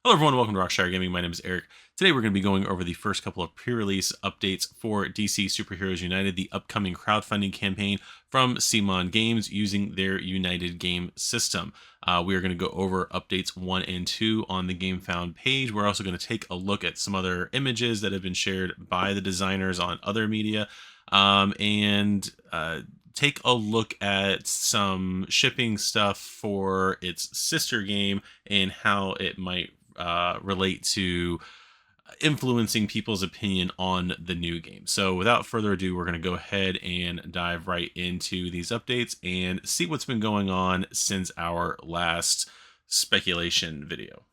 Hello everyone, welcome to Rockshire Gaming. My name is Eric. Today we're going to be going over the first couple of pre-release updates for DC Superheroes United, the upcoming crowdfunding campaign from CMON Games using their United game system. We are going to go over updates 1 and 2 on the Gamefound page. We're also going to take a look at some other images that have been shared by the designers on other media, and take a look at some shipping stuff for its sister game and how it might relate to influencing people's opinion on the new game. So without further ado, we're going to go ahead and dive right into these updates and see what's been going on since our last speculation video.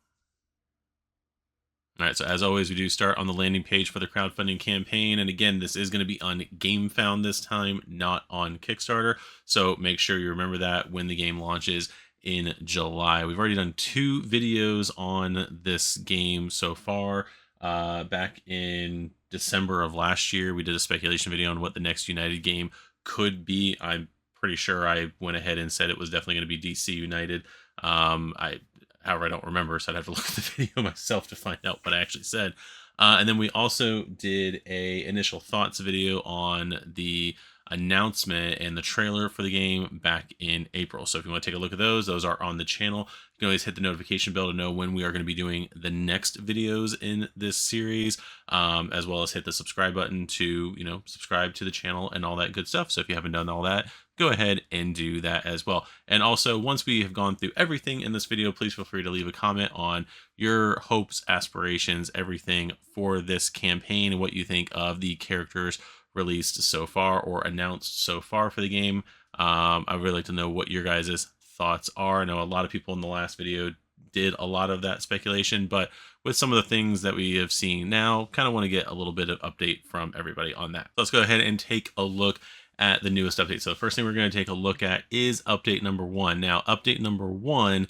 All right, so as always, we do start on the landing page for the crowdfunding campaign. And again, this is going to be on Gamefound this time, not on Kickstarter. So make sure you remember that when the game launches in July. We've already done 2 videos on this game so far. Back in December of last year, we did a speculation video on what the next United game could be. I'm pretty sure I went ahead and said it was definitely going to be DC United. However, I don't remember, so I'd have to look at the video myself to find out what I actually said. And then we also did a initial thoughts video on the announcement and the trailer for the game back in April. So if you want to take a look at those are on the channel. You can always hit the notification bell to know when we are going to be doing the next videos in this series, as well as hit the subscribe button to, subscribe to the channel and all that good stuff. So if you haven't done all that, go ahead and do that as well. And also, once we have gone through everything in this video, please feel free to leave a comment on your hopes, aspirations, everything for this campaign, and what you think of the characters released so far or announced so far for the game. I'd really like to know what your guys' thoughts are. I know a lot of people in the last video did a lot of that speculation, but with some of the things that we have seen now, kind of want to get a little bit of update from everybody on that. Let's go ahead and take a look at the newest update. So the first thing we're going to take a look at is update number 1. Now, update number 1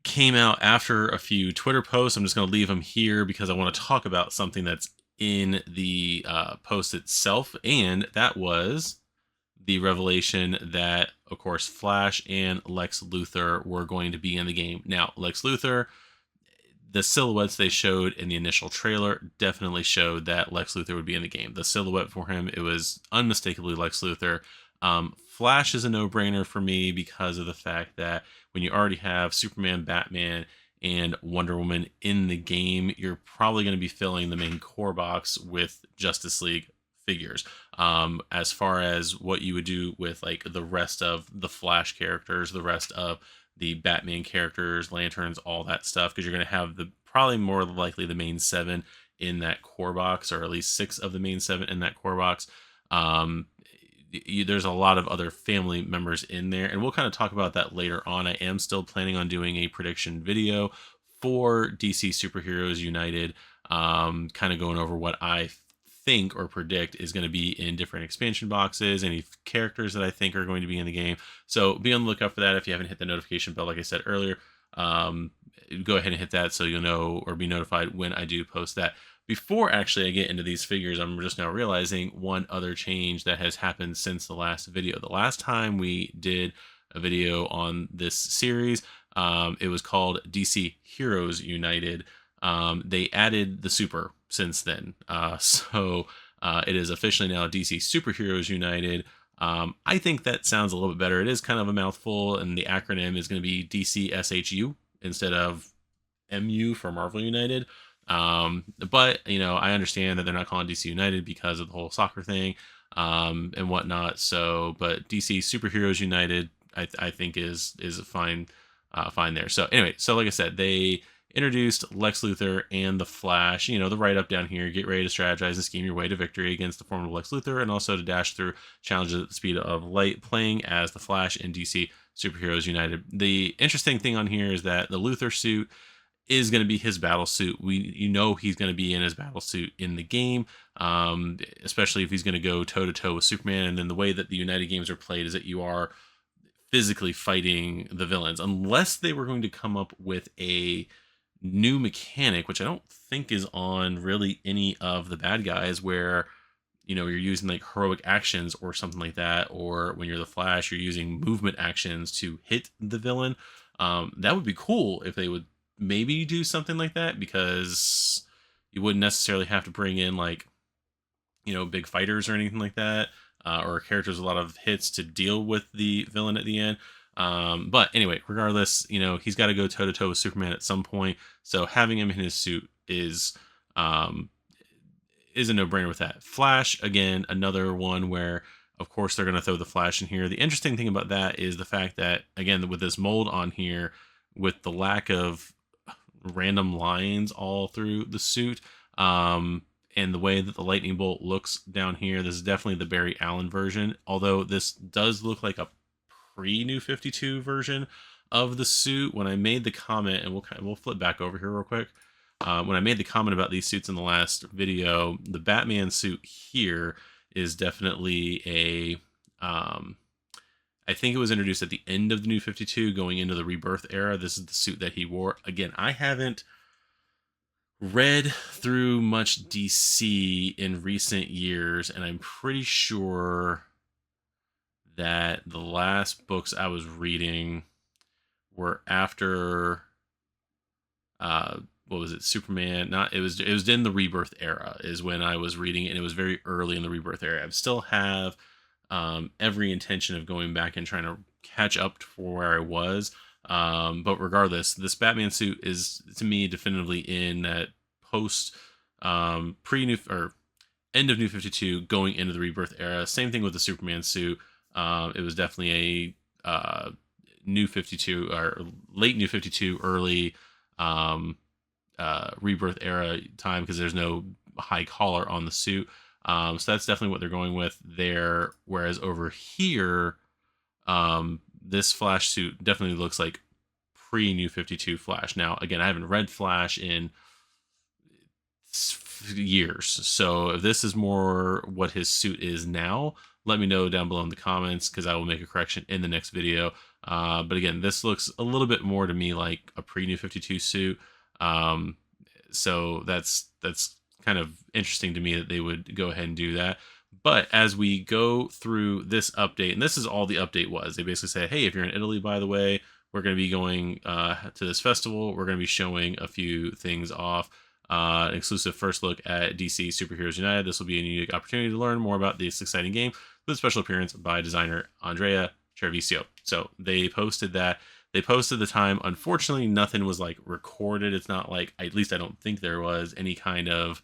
came out after a few Twitter posts. I'm just going to leave them here because I want to talk about something that's in the post itself, and that was the revelation that, of course, Flash and Lex Luthor were going to be in the game. Now, Lex Luthor, the silhouettes they showed in the initial trailer definitely showed that Lex Luthor would be in the game. The silhouette for him, it was unmistakably Lex Luthor. Flash is a no-brainer for me because of the fact that when you already have Superman, Batman, and Wonder Woman in the game, you're probably going to be filling the main core box with Justice League figures. As far as what you would do with like the rest of the Flash characters, the rest of the Batman characters, Lanterns, all that stuff, because you're going to have probably more likely the main 7 in that core box, or at least 6 of the main 7 in that core box. There's a lot of other family members in there, and we'll kind of talk about that later on. I am still planning on doing a prediction video for DC Superheroes United, kind of going over what I think or predict is going to be in different expansion boxes, any characters that I think are going to be in the game. So be on the lookout for that. If you haven't hit the notification bell, like I said earlier, go ahead and hit that so you'll know or be notified when I do post that. Before actually I get into these figures, I'm just now realizing one other change that has happened since the last video. The last time we did a video on this series, it was called DC Heroes United. They added the super since then. So it is officially now DC Superheroes United. I think that sounds a little bit better. It is kind of a mouthful, and the acronym is going to be DCSHU instead of MU for Marvel United. But I understand that they're not calling DC United because of the whole soccer thing, and whatnot. So, but DC Superheroes United, I think is fine there. So anyway, so like I said, they introduced Lex Luthor and the Flash. The write-up down here: get ready to strategize and scheme your way to victory against the formidable Lex Luthor, and also to dash through challenges at the speed of light, playing as the Flash in DC Superheroes United. The interesting thing on here is that the Luthor suit is going to be his battle suit. He's going to be in his battle suit in the game, especially if he's going to go toe-to-toe with Superman. And then the way that the United games are played is that you are physically fighting the villains, unless they were going to come up with a new mechanic, which I don't think is on really any of the bad guys, where you're using like heroic actions or something like that, or when you're the Flash, you're using movement actions to hit the villain. That would be cool if they would maybe do something like that, because you wouldn't necessarily have to bring in like, big fighters or anything like that, or characters with a lot of hits to deal with the villain at the end. But anyway, regardless, he's got to go toe to toe with Superman at some point. So having him in his suit um, is a no brainer with that. Flash, again, another one where, of course, they're going to throw the Flash in here. The interesting thing about that is the fact that, again, with this mold on here, with the lack of random lines all through the suit, and the way that the lightning bolt looks down here, this is definitely the Barry Allen version. Although this does look like a pre-New 52 version of the suit. When I made the comment, and we'll flip back over here real quick. When I made the comment about these suits in the last video, the Batman suit here is definitely I think it was introduced at the end of the New 52, going into the Rebirth era. This is the suit that he wore. Again, I haven't read through much DC in recent years, and I'm pretty sure that the last books I was reading were after what was it, Superman? Not, it was in the Rebirth era is when I was reading it, and it was very early in the Rebirth era. I still have every intention of going back and trying to catch up to where I was. But regardless, this Batman suit is, to me, definitively in that post pre-new or end of New 52 going into the Rebirth era. Same thing with the Superman suit. It was definitely a New 52 or late New 52, early Rebirth era time, because there's no high collar on the suit. So that's definitely what they're going with there. Whereas over here, this Flash suit definitely looks like pre-New 52 Flash. Now, again, I haven't read Flash in years, so if this is more what his suit is now, let me know down below in the comments, because I will make a correction in the next video. But again, this looks a little bit more to me like a pre-New 52 suit. So that's kind of interesting to me that they would go ahead and do that. But as we go through this update, and this is all the update was, they basically said, hey, if you're in Italy, by the way, we're going to be going to this festival. We're going to be showing a few things off. An exclusive first look at DC Superheroes United. This will be a unique opportunity to learn more about this exciting game with a special appearance by designer Andrea Cervisio. So they posted that. They posted the time. Unfortunately, nothing was like recorded. It's not like, at least I don't think there was any kind of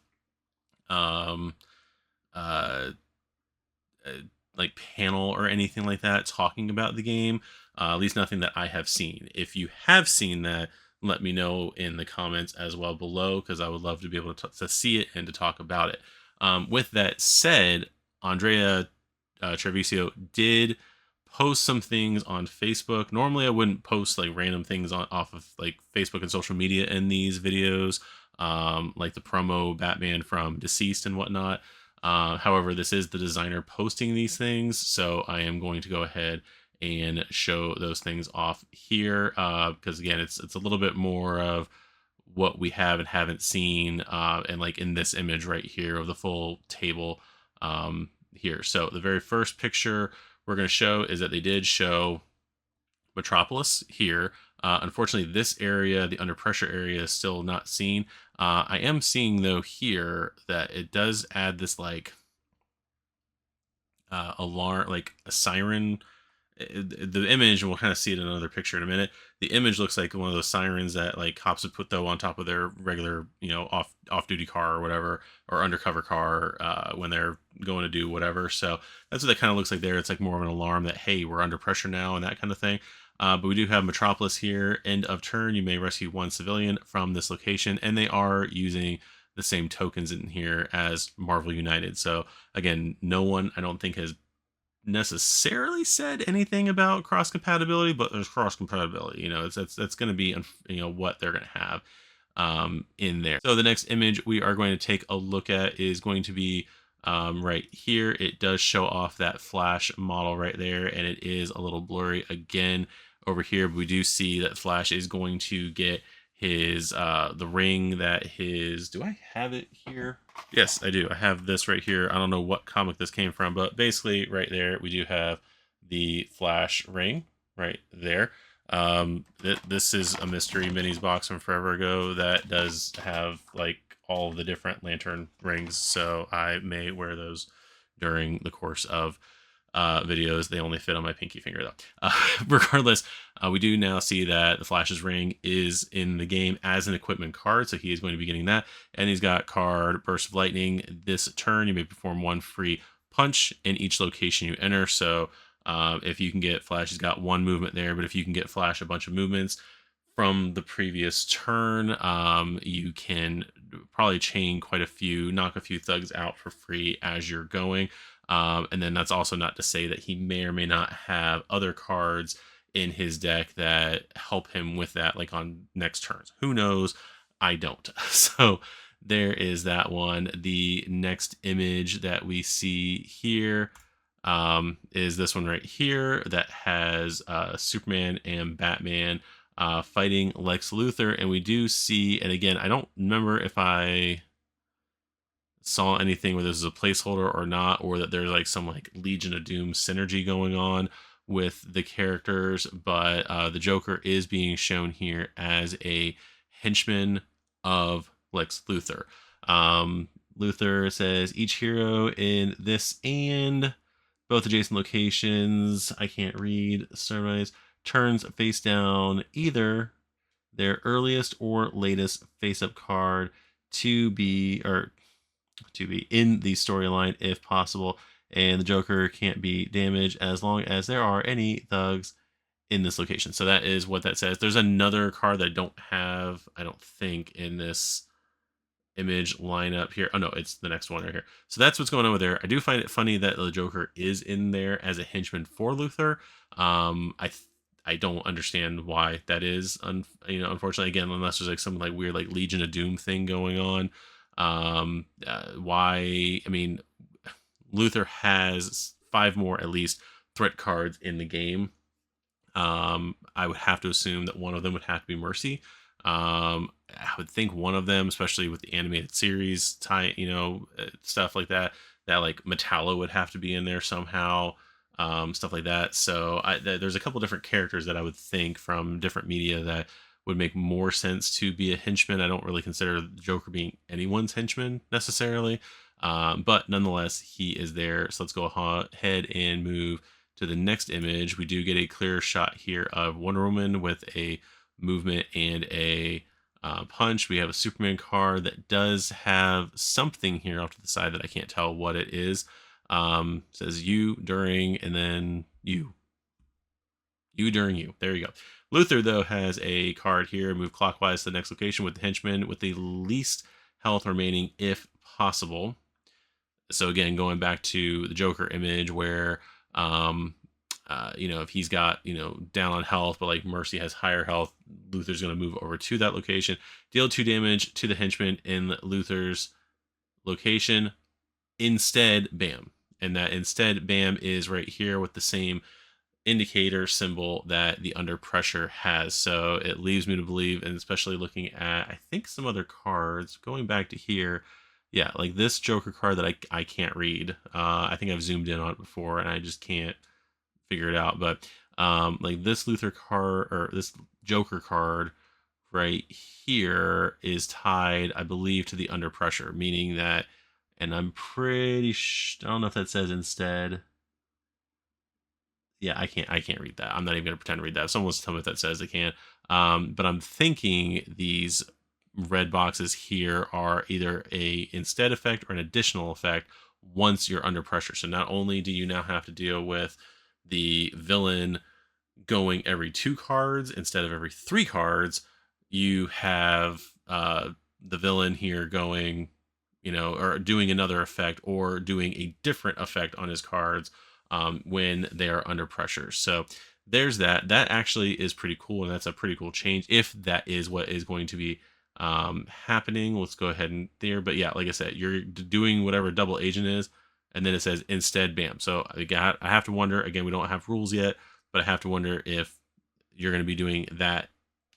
like panel or anything like that talking about the game. At least nothing that I have seen. If you have seen that, let me know in the comments as well below, because I would love to be able to see it and to talk about it. With that said, Andrea Cervisio did post some things on Facebook. Normally, I wouldn't post like random things off of like Facebook and social media in these videos, like the promo Batman from Deceased and whatnot. However, this is the designer posting these things, so I am going to go ahead and show those things off here, because again, it's a little bit more of what we have and haven't seen, and like in this image right here of the full table here. So the very first picture we're going to show is that they did show Metropolis here. Unfortunately, this area, the under pressure area, is still not seen. I am seeing though here that it does add this like alarm, like a siren. The image, and we'll kind of see it in another picture in a minute. The image looks like one of those sirens that like cops would put though on top of their regular, off duty car or whatever, or undercover car when they're going to do whatever. So that's what that kind of looks like there. It's like more of an alarm that, hey, we're under pressure now, and that kind of thing. But we do have Metropolis here. End of turn, you may rescue one civilian from this location, and they are using the same tokens in here as Marvel United. So again, no one, I don't think, has necessarily said anything about cross compatibility, but there's cross compatibility. That's going to be what they're going to have in there. So the next image we are going to take a look at is going to be right here. It does show off that Flash model right there, and it is a little blurry again over here, but we do see that Flash is going to get his the ring that his, do I have it here? Yes, I do. I have this right here. I don't know what comic this came from, but basically right there we do have the Flash ring right there. This is a mystery minis box from forever ago that does have like all the different lantern rings, so I may wear those during the course of videos. They only fit on my pinky finger though. Regardless, we do now see that the Flash's ring is in the game as an equipment card, so he is going to be getting that. And he's got card Burst of Lightning. This turn, you may perform one free punch in each location you enter. So if you can get Flash, he's got one movement there, but if you can get Flash a bunch of movements from the previous turn, you can probably chain quite a few, knock a few thugs out for free as you're going. And then that's also not to say that he may or may not have other cards in his deck that help him with that, like on next turns. Who knows? I don't. So there is that one. The next image that we see here is this one right here that has Superman and Batman fighting Lex Luthor. And we do see, and again, I don't remember if I saw anything where this is a placeholder or not, or that there's like some like Legion of Doom synergy going on with the characters, but the Joker is being shown here as a henchman of Lex Luthor. Luthor says each hero in this and both adjacent locations, I can't read, summarize, turns face down either their earliest or latest face-up card to be in the storyline if possible, and the Joker can't be damaged as long as there are any thugs in this location. So that is what that says. There's another card that I don't have, I don't think, in this image lineup here. Oh no, it's the next one right here. So that's what's going on with there. I do find it funny that the Joker is in there as a henchman for Luthor. I don't understand why that is. Unfortunately, again, unless there's like some like weird like Legion of Doom thing going on. Why? I mean, Luthor has 5 more at least threat cards in the game. I would have to assume that one of them would have to be Mercy. I would think one of them, especially with the animated series, stuff like that, that like Metallo would have to be in there somehow, stuff like that. So there's a couple different characters that I would think from different media that would make more sense to be a henchman. I don't really consider the Joker being anyone's henchman necessarily, but nonetheless, he is there. So let's go ahead and move to the next image. We do get a clear shot here of Wonder Woman with a movement and a punch. We have a Superman card that does have something here off to the side that I can't tell what it is. Says you during, and then you during you. There you go. Luthor, though, has a card here. Move clockwise to the next location with the henchman with the least health remaining if possible. So again, going back to the Joker image where if he's got, down on health, but like Mercy has higher health, Luthor's going to move over to that location, deal 2 damage to the henchman in Luthor's location. Instead, bam. And that instead, bam is right here with the same indicator symbol that the under pressure has. So it leaves me to believe, and especially looking at, I think, some other cards, going back to here, yeah, like this Joker card that I can't read. I think I've zoomed in on it before, and I just can't figure it out. But like this Luthor card, or this Joker card right here, is tied, I believe, to the under pressure, meaning that, and I'm pretty I don't know if that says instead. Yeah, I can't read that. I'm not even gonna pretend to read that. If someone wants to tell me if that says they can. But I'm thinking these red boxes here are either a instead effect or an additional effect once you're under pressure. So not only do you now have to deal with the villain going every 2 cards instead of every 3 cards, you have the villain here going, or doing another effect or doing a different effect on his cards when they are under pressure. So there's that. That actually is pretty cool, and that's a pretty cool change if that is what is going to be happening. Let's go ahead and there. But yeah, like I said, you're doing whatever double agent is, and then it says instead bam. So I have to wonder, again, we don't have rules yet, but I have to wonder if you're going to be doing that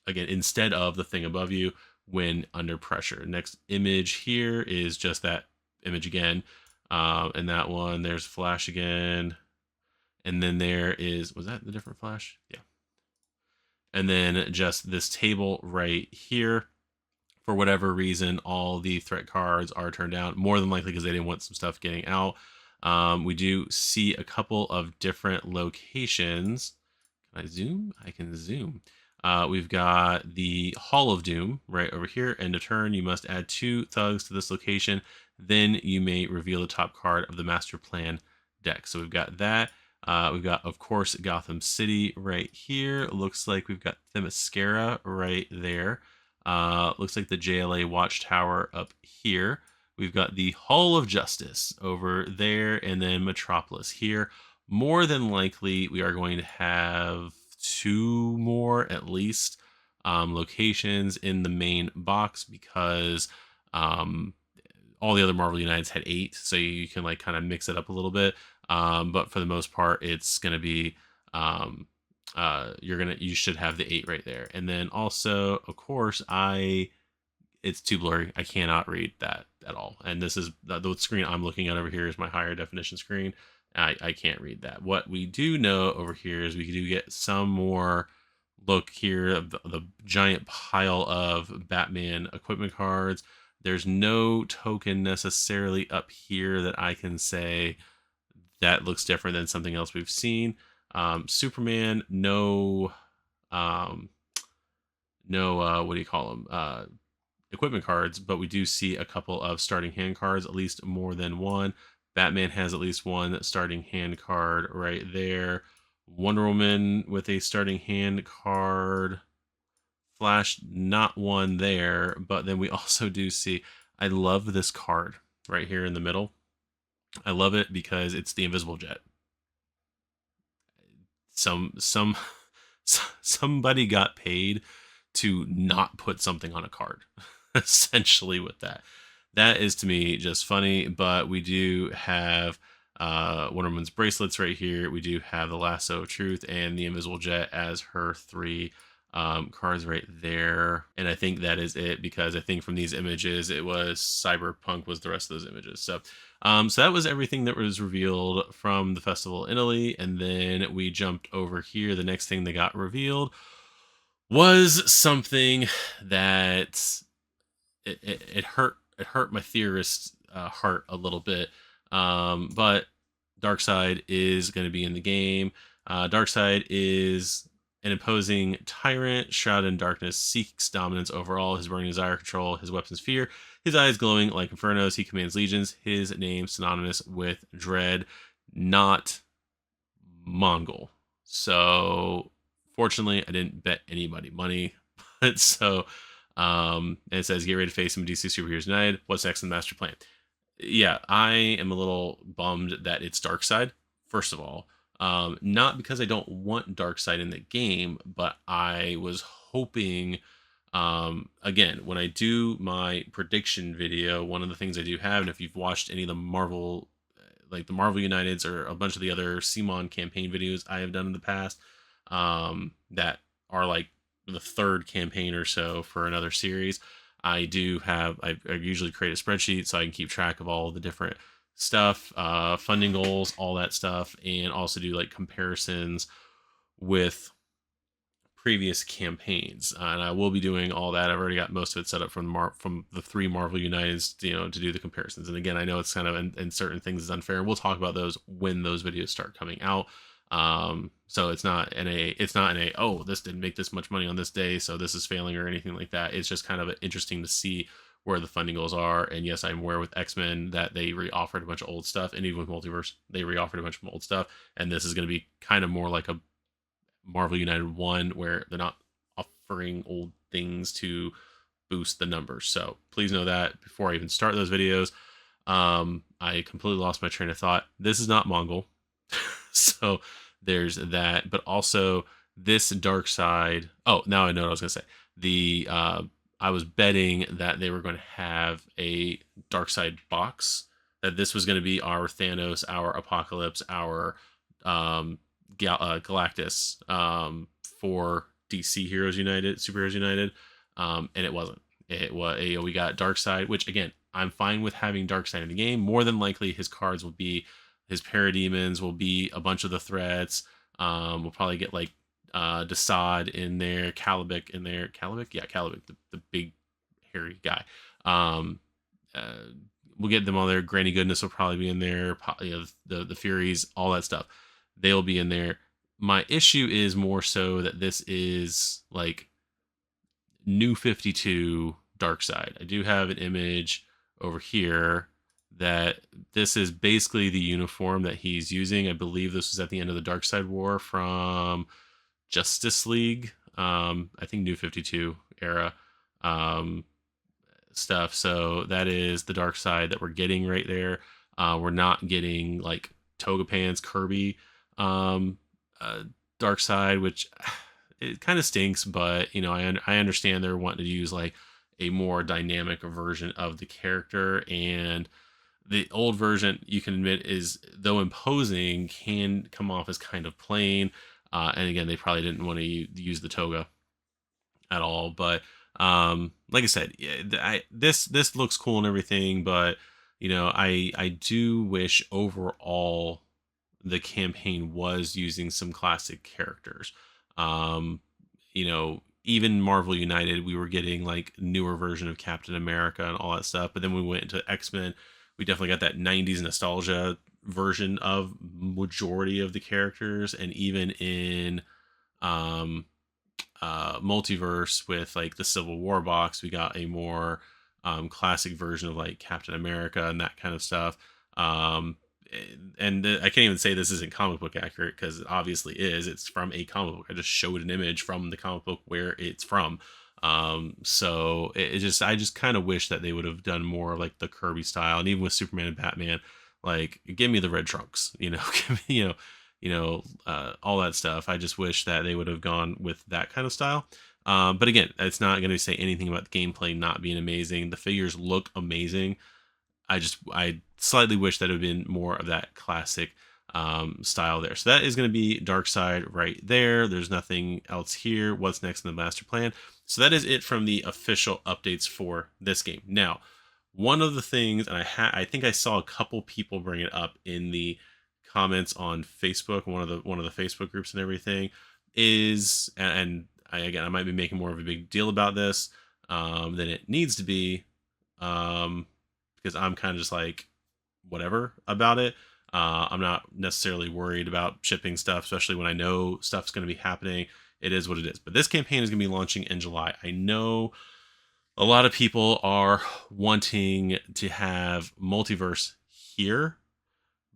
again instead of the thing above you when under pressure. Next image here is just that image again. And that one, there's Flash again. And then there is, was that the different Flash? Yeah. and then just this table right here. For whatever reason, all the threat cards are turned down, more than likely because they didn't want some stuff getting out. We do see a couple of different locations. Can I zoom? I can zoom. We've got the Hall of Doom right over here. End of turn, you must add 2 thugs to this location. Then you may reveal the top card of the Master Plan deck. So we've got that. We've got, of course, Gotham City right here. Looks like we've got Themyscira right there. Looks like the JLA Watchtower up here. We've got the Hall of Justice over there, and then Metropolis here. More than likely, we are going to have 2 more at least locations in the main box, because all the other Marvel Uniteds had 8, so you can like kind of mix it up a little bit. But for the most part, it's going to be you should have the 8 right there. And then also, of course, it's too blurry. I cannot read that at all. And this is the screen I'm looking at over here is my higher definition screen. I can't read that. What we do know over here is we do get some more look here of the giant pile of Batman equipment cards. There's no token necessarily up here that I can say that looks different than something else we've seen. Superman, no, what do you call them? Equipment cards, but we do see a couple of starting hand cards, at least more than one. Batman has at least one starting hand card right there. Wonder Woman with a starting hand card. Flash, not one there, but then we also do see, I love this card right here in the middle. I love it because it's the Invisible Jet. Somebody got paid to not put something on a card, essentially, with that. That is, to me, just funny. But we do have Wonder Woman's bracelets right here. We do have the Lasso of Truth and the Invisible Jet as her 3 cards right there. And I think that is it, because I think from these images, it was Cyberpunk was the rest of those images. So that was everything that was revealed from the festival in Italy. And then we jumped over here. The next thing that got revealed was something that it hurt my theorist heart a little bit. But Darkseid is going to be in the game. Darkseid is an imposing tyrant, shrouded in darkness, seeks dominance over all. His burning desire, control, his weapons fear. His eyes glowing like infernos. He commands legions. His name synonymous with dread, not Mongol. So, fortunately, I didn't bet anybody money. But so, and it says, get ready to face him, DC Superheroes United. What's next in the master plan? Yeah, I am a little bummed that it's Darkseid, first of all. Not because I don't want Darkseid in the game, but I was hoping, again, when I do my prediction video, one of the things I do have, and if you've watched any of the Marvel, like the Marvel Uniteds or a bunch of the other CMON campaign videos I have done in the past, that are like the 3rd campaign or so for another series, I usually create a spreadsheet so I can keep track of all the different stuff, funding goals, all that stuff, and also do like comparisons with previous campaigns. And I will be doing all that. I've already got most of it set up from the 3 Marvel Uniteds, to do the comparisons. And again, I know it's kind of in certain things is unfair. We'll talk about those when those videos start coming out. So it's not in a oh, this didn't make this much money on this day, so this is failing or anything like that. It's just kind of interesting to see where the funding goals are. And yes, I'm aware with X-Men that they re-offered a bunch of old stuff, and even with Multiverse, they re-offered a bunch of old stuff. And this is going to be kind of more like a Marvel United 1, where they're not offering old things to boost the numbers. So please know that before I even start those videos. I completely lost my train of thought. This is not Mongol. So there's that, but also this Darkseid. Oh, now I know what I was going to say. I was betting that they were going to have a Darkseid box, that this was going to be our Thanos, our Apocalypse, our Galactus for DC Heroes United, Superheroes United, and it wasn't. We got Darkseid, which again, I'm fine with having Darkseid in the game. More than likely, his cards will be his parademons, will be a bunch of the threats. We'll probably get like Desaad in there, Calibic in there. Calibic, yeah, Calibic, the big hairy guy. Um, uh, we'll get them all there. Granny Goodness will probably be in there. You know, the Furies, all that stuff. They'll be in there. My issue is more so that this is like New 52 Dark Side. I do have an image over here that this is basically the uniform that he's using. I believe this was at the end of the Dark Side War from Justice League. I think New 52 era um, stuff. So that is the Dark Side that we're getting right there. We're not getting like Toga Pants, Kirby, um, uh, Dark Side, which it kind of stinks, but you know, I understand they're wanting to use like a more dynamic version of the character, and the old version you can admit is, though imposing, can come off as kind of plain. And again, they probably didn't want to use the toga at all. But like I said, yeah, this looks cool and everything, but you know, I do wish overall the campaign was using some classic characters. Um, you know, even Marvel United, we were getting like newer version of Captain America and all that stuff. But then we went into X-Men, we definitely got that 90s nostalgia version of majority of the characters. And even in um multiverse with like the Civil War box, we got a more classic version of like Captain America and that kind of stuff. Um, and I can't even say this isn't comic book accurate, because it obviously is. It's from a comic book. I just showed an image from the comic book where it's from. So it just, I just kind of wish that they would have done more like the Kirby style, and even with Superman and Batman, like give me the red trunks, you know, give me, all that stuff. I just wish that they would have gone with that kind of style. But again, it's not going to say anything about the gameplay not being amazing. The figures look amazing. I slightly wish that it would have been more of that classic style there. So that is going to be Dark Side right there. There's nothing else here. What's next in the master plan? So that is it from the official updates for this game. Now, one of the things, and I think I saw a couple people bring it up in the comments on Facebook, one of the Facebook groups and everything, is, and I might be making more of a big deal about this than it needs to be, because I'm kind of just like whatever about it. I'm not necessarily worried about shipping stuff, especially when I know stuff's going to be happening. It is what it is. But this campaign is going to be launching in July. I know a lot of people are wanting to have multiverse here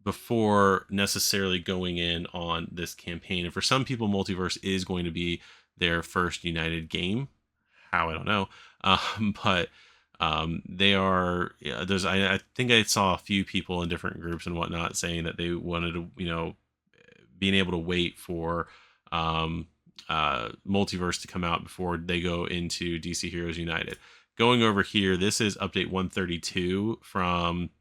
before necessarily going in on this campaign. And for some people, multiverse is going to be their first United game. How, I don't know. But they are, yeah, I think I saw a few people in different groups and whatnot saying that they wanted to, being able to wait for multiverse to come out before they go into DC Heroes United. Going over here, this is update 132 from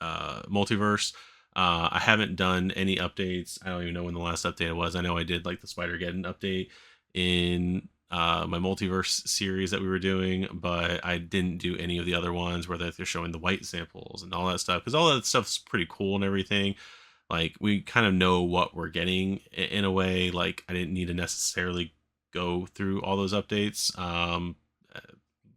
multiverse. I haven't done any updates. I don't even know when the last update was. I know I did like the Spider-Geddon update in my multiverse series that we were doing, but I didn't do any of the other ones where they're showing the white samples and all that stuff, because all that stuff's pretty cool and everything. Like, we kind of know what we're getting in a way. Like, I didn't need to necessarily go through all those updates,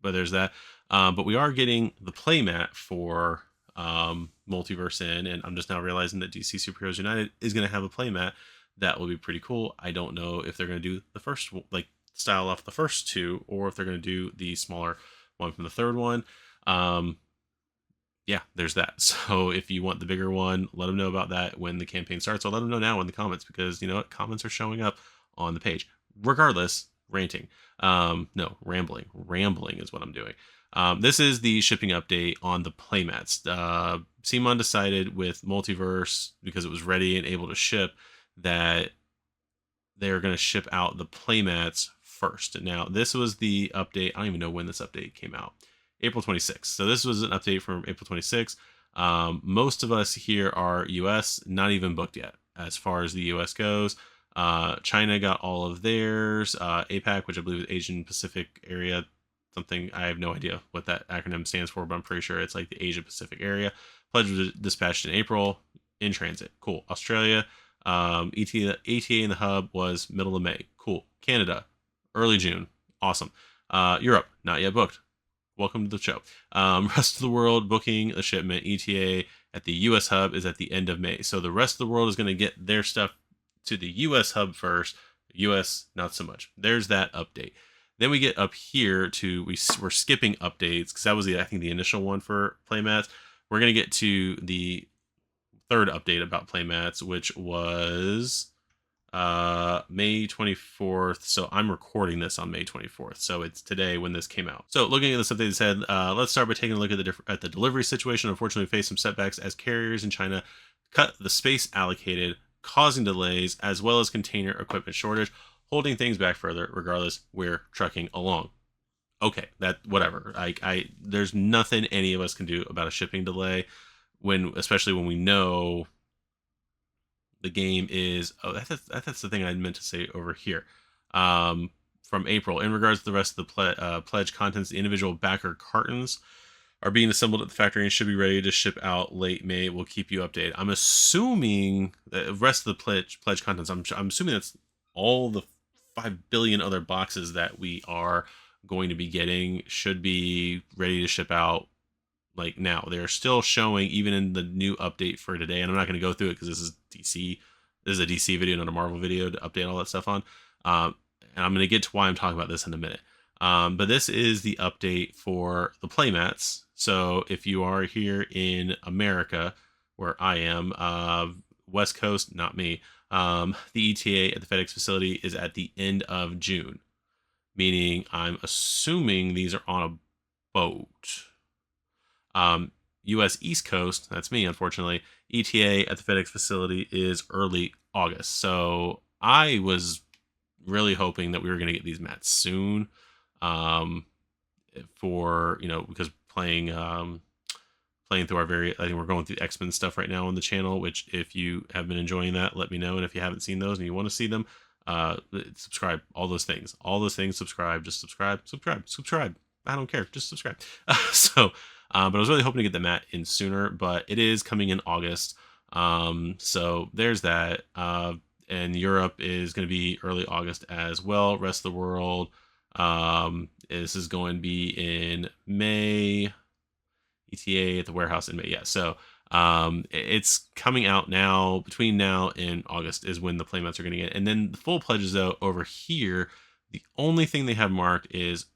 but there's that. But we are getting the playmat for multiverse in, and I'm just now realizing that DC Superheroes United is going to have a playmat that will be pretty cool. I don't know if they're going to do the first, like, style off the first two, or if they're going to do the smaller one from the third one. Yeah, there's that. So if you want the bigger one, let them know about that when the campaign starts. I'll let them know now in the comments, because you know what, comments are showing up on the page. Regardless, ranting. No, rambling. Rambling is what I'm doing. This is the shipping update on the playmats. Seem undecided with Multiverse, because it was ready and able to ship, that they're going to ship out the playmats first. Now, this was the update. I don't even know when this update came out. April 26th. So this was an update from April 26th. Most of us here are US, not even booked yet as far as the US goes. China got all of theirs. APAC, which I believe is Asian Pacific Area, something, I have no idea what that acronym stands for, but I'm pretty sure it's like the Asia Pacific area. Pledge was dispatched in April, in transit. Cool. Australia, ETA in the hub was middle of May. Cool. Canada, early June. Awesome. Europe, not yet booked. Welcome to the show. Rest of the world booking a shipment. ETA at the US hub is at the end of May. So the rest of the world is going to get their stuff to the US hub first. US, not so much. There's that update. Then we get up here to, we're skipping updates because that was I think the initial one for playmats. We're going to get to the third update about playmats, which was May 24th. So I'm recording this on May 24th. So it's today when this came out. So looking at this update, it said, let's start by taking a look at the delivery situation. Unfortunately, we faced some setbacks as carriers in China cut the space allocated, causing delays as well as container equipment shortage, holding things back further. Regardless, we're trucking along. Okay, that whatever. There's nothing any of us can do about a shipping delay especially when we know the game is, that's the thing I meant to say over here. From April, in regards to the rest of the pledge contents, the individual backer cartons are being assembled at the factory and should be ready to ship out late May. We'll keep you updated. I'm assuming the rest of the pledge contents, I'm assuming that's all the 5 billion other boxes that we are going to be getting should be ready to ship out like now. They're still showing, even in the new update for today, and I'm not going to go through it because this is a DC video, not a Marvel video to update all that stuff on. And I'm going to get to why I'm talking about this in a minute. But this is the update for the playmats. So if you are here in America, where I am, West Coast, not me, the ETA at the FedEx facility is at the end of June, meaning I'm assuming these are on a boat. US East Coast, that's me, unfortunately, ETA at the FedEx facility is early August. So I was really hoping that we were going to get these mats soon. Because playing through I think we're going through X-Men stuff right now on the channel, which if you have been enjoying that, let me know. And if you haven't seen those and you want to see them, subscribe, all those things, subscribe, just subscribe. I don't care. Just subscribe. But I was really hoping to get the mat in sooner, but it is coming in August. So there's that. And Europe is going to be early August as well. Rest of the world, this is going to be in May. ETA at the warehouse in May. Yeah. So it's coming out now. Between now and August is when the playmats are going to get. And then the full pledges, though, over here, the only thing they have marked is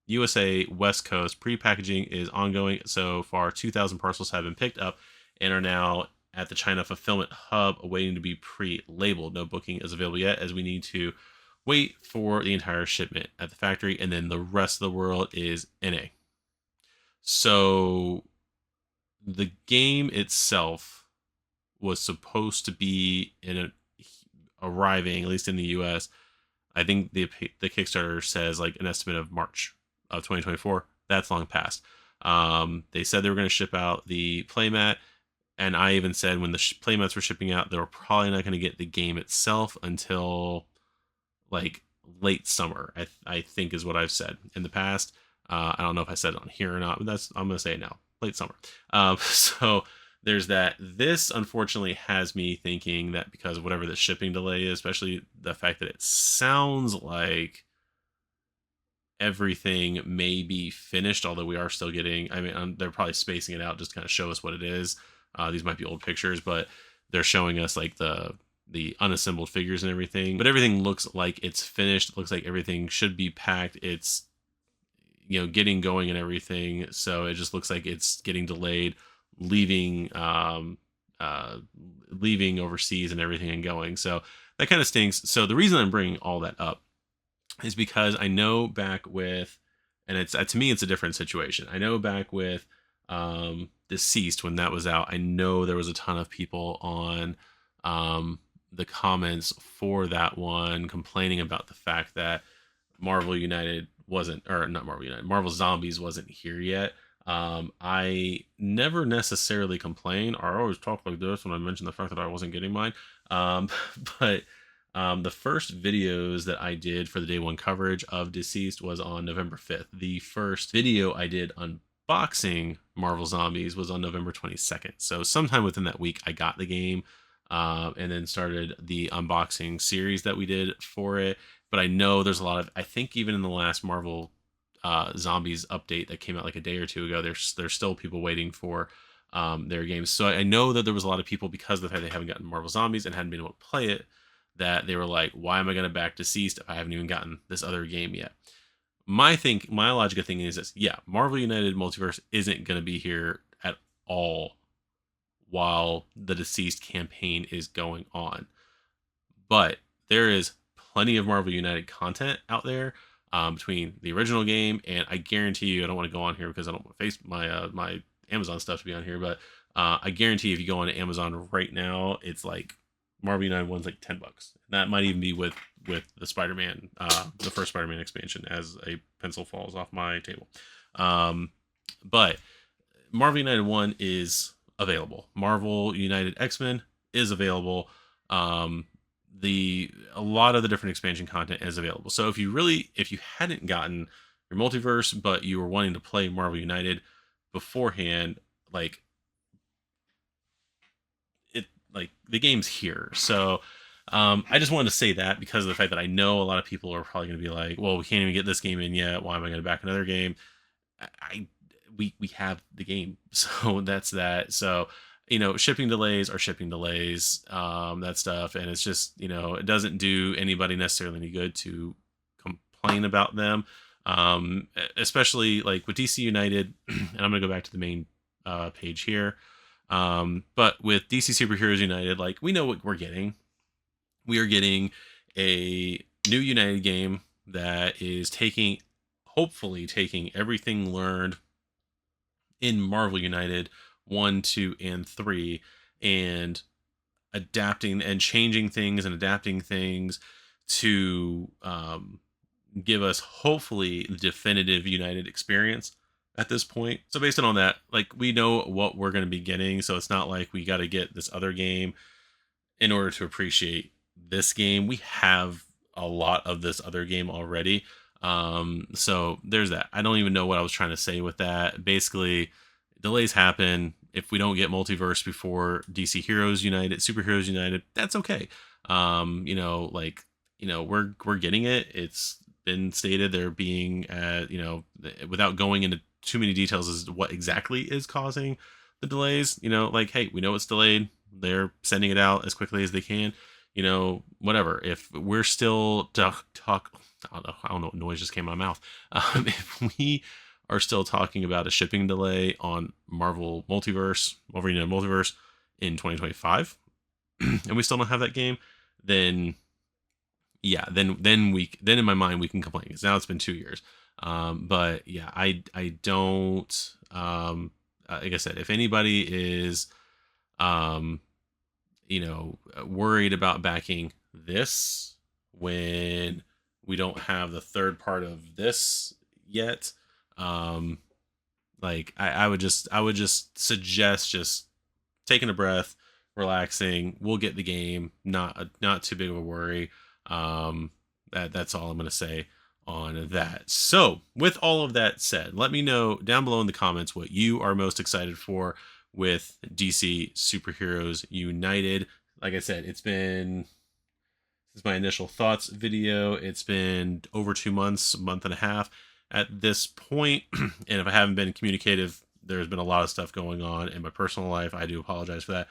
USA West Coast. Pre-packaging is ongoing. So far, 2,000 parcels have been picked up and are now at the China fulfillment hub awaiting to be pre-labeled. No booking is available yet, as we need to wait for the entire shipment at the factory, and then the rest of the world is NA. So the game itself was supposed to be arriving, at least in the US. I think the Kickstarter says like an estimate of March of 2024. That's long past. They said they were going to ship out the playmat, and I even said when the playmats were shipping out, they were probably not going to get the game itself until like late summer. I think is what I've said in the past. I don't know if I said it on here or not, but I'm going to say it now. Late summer. So there's that. This unfortunately has me thinking that because of whatever the shipping delay is, especially the fact that it sounds like everything may be finished, although we are still getting, they're probably spacing it out just to kind of show us what it is. These might be old pictures, but they're showing us like the unassembled figures and everything, but everything looks like it's finished. It looks like everything should be packed. It's, getting going and everything. So it just looks like it's getting delayed, leaving overseas and everything and going. So that kind of stinks. So the reason I'm bringing all that up is because I know back with, and it's, to me, it's a different situation. I know back with Deceased, when that was out, I know there was a ton of people on the comments for that one complaining about the fact that Marvel United Marvel Zombies wasn't here yet. I never necessarily complain, or I always talk like this when I mention the fact that I wasn't getting mine. But the first videos that I did for the day one coverage of Deceased was on November 5th. The first video I did unboxing Marvel Zombies was on November 22nd. So sometime within that week, I got the game. and then started the unboxing series that we did for it. But I know there's a lot of, I think even in the last Marvel Zombies update that came out like a day or two ago, there's still people waiting for their games. So I know that there was a lot of people, because of the fact they haven't gotten Marvel Zombies and hadn't been able to play it, that they were like, why am I going to back Deceased if I haven't even gotten this other game yet? My logical thing is this: yeah, Marvel United Multiverse isn't going to be here at all while the Deceased campaign is going on, but there is plenty of Marvel United content out there between the original game, and I guarantee you, I don't want to go on here because I don't want face my Amazon stuff to be on here, but I guarantee if you go on Amazon right now, it's like Marvel United one's like $10. That might even be with the Spider-Man, the first Spider-Man expansion, as a pencil falls off my table. But Marvel United 1 is available. Marvel United X-Men is available. A lot of the different expansion content is available. So if you hadn't gotten your multiverse, but you were wanting to play Marvel United beforehand, like the game's here. So I just wanted to say that because of the fact that I know a lot of people are probably going to be like, well, we can't even get this game in yet. Why am I going to back another game? We have the game, so that's that. So shipping delays are shipping delays, that stuff, and it's just it doesn't do anybody necessarily any good to complain about them, especially like with DC United. And I'm gonna go back to the main page here, but with DC Superheroes United, like, we know what we're getting. We are getting a new United game that is hopefully taking everything learned in Marvel United 1, 2, and 3, and adapting and changing things and adapting things to give us hopefully the definitive United experience at this point. So based on that, like, we know what we're going to be getting, so it's not like we got to get this other game in order to appreciate this game. We have a lot of this other game already. So there's that. I don't even know what I was trying to say with that. Basically, delays happen. If we don't get multiverse before DC Heroes United, Superheroes United, that's okay. We're getting it. It's been stated they're being without going into too many details as to what exactly is causing the delays. Hey, we know it's delayed. They're sending it out as quickly as they can. Whatever. If we're still I don't know what noise just came out of my mouth. If we are still talking about a shipping delay on Marvel United Multiverse in 2025, and we still don't have that game, then yeah, then in my mind we can complain, because now it's been 2 years. But yeah, I don't, like I said, if anybody is worried about backing this when we don't have the third part of this yet, I would just suggest just taking a breath, relaxing. We'll get the game. Not too big of a worry. That's all I'm going to say on that. So with all of that said, let me know down below in the comments what you are most excited for with DC Superheroes United. Like I said, this is my initial thoughts video. It's been over 2 months, a month and a half at this point. And if I haven't been communicative, there's been a lot of stuff going on in my personal life. I do apologize for that.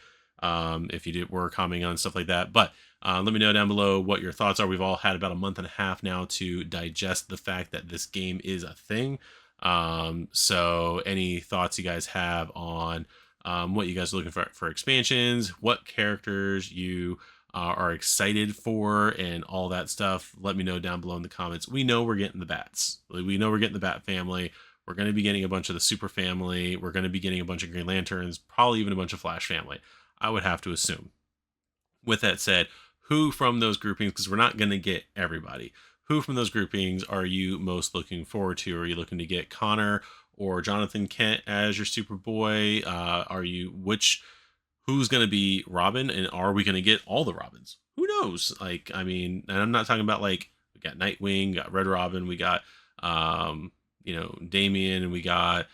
If you were commenting on stuff like that, but let me know down below what your thoughts are. We've all had about a month and a half now to digest the fact that this game is a thing. So any thoughts you guys have on what you guys are looking for expansions, what characters you are excited for, and all that stuff, let me know down below in the comments. We know we're getting the Bats. We know we're getting the Bat family. We're going to be getting a bunch of the Super family. We're going to be getting a bunch of Green Lanterns, probably even a bunch of Flash family, I would have to assume. With that said, who from those groupings, because we're not going to get everybody, who from those groupings are you most looking forward to? Are you looking to get Connor or Jonathan Kent as your Superboy? Who's going to be Robin, and are we going to get all the Robins? Who knows? And I'm not talking about, we got Nightwing, we got Red Robin, we got Damian, and we got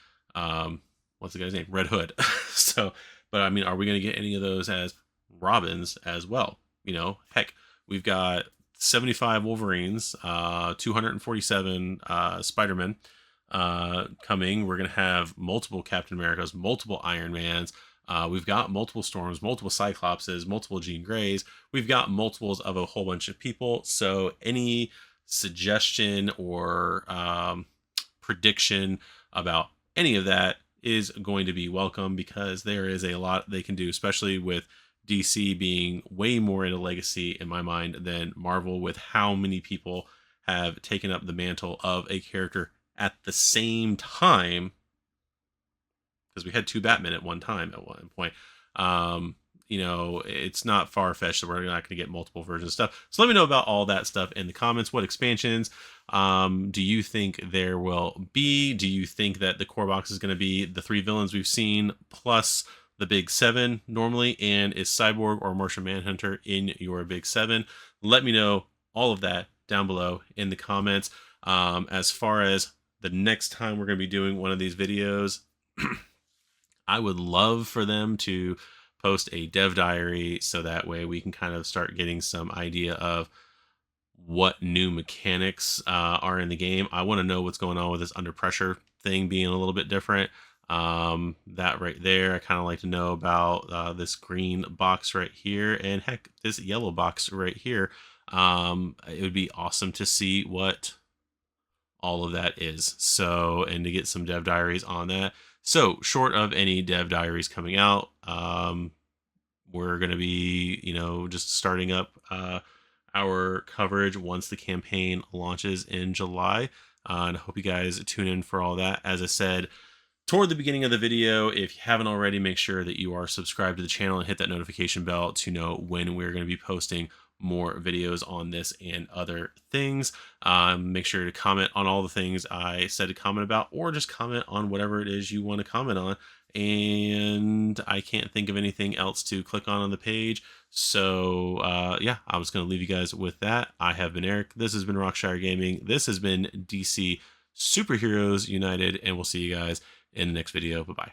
what's the guy's name? Red Hood. So, but are we going to get any of those as Robins as well. Heck, we've got 75 Wolverines, 247 Spider-Man coming. We're going to have multiple Captain Americas, multiple Iron Mans. We've got multiple Storms, multiple Cyclopses, multiple Jean Greys. We've got multiples of a whole bunch of people. So any suggestion or prediction about any of that is going to be welcome, because there is a lot they can do, especially with DC being way more into legacy in my mind than Marvel, with how many people have taken up the mantle of a character at the same time, because we had two Batmen at one time at one point. It's not far-fetched that we're not going to get multiple versions of stuff. So let me know about all that stuff in the comments. What expansions do you think there will be? Do you think that the core box is going to be the 3 villains we've seen plus the big 7 normally? And is Cyborg or Martian Manhunter in your big 7? Let me know all of that down below in the comments. As far as the next time we're going to be doing one of these videos, I would love for them to post a dev diary, so that way we can kind of start getting some idea of what new mechanics are in the game. I want to know what's going on with this under pressure thing being a little bit different. That right there, I kind of like to know about this green box right here, and heck, this yellow box right here. It would be awesome to see what all of that is, so, and to get some dev diaries on that. So short of any dev diaries coming out, we're going to be, just starting up our coverage once the campaign launches in July. And I hope you guys tune in for all that. As I said toward the beginning of the video, if you haven't already, make sure that you are subscribed to the channel and hit that notification bell to know when we're going to be posting more videos on this and other things. Make sure to comment on all the things I said to comment about, or just comment on whatever it is you want to comment on. And I can't think of anything else to click on the page. So yeah, I was going to leave you guys with that. I have been Eric. This has been Rockshire Gaming. This has been DC Superheroes United, and we'll see you guys in the next video. Bye-bye.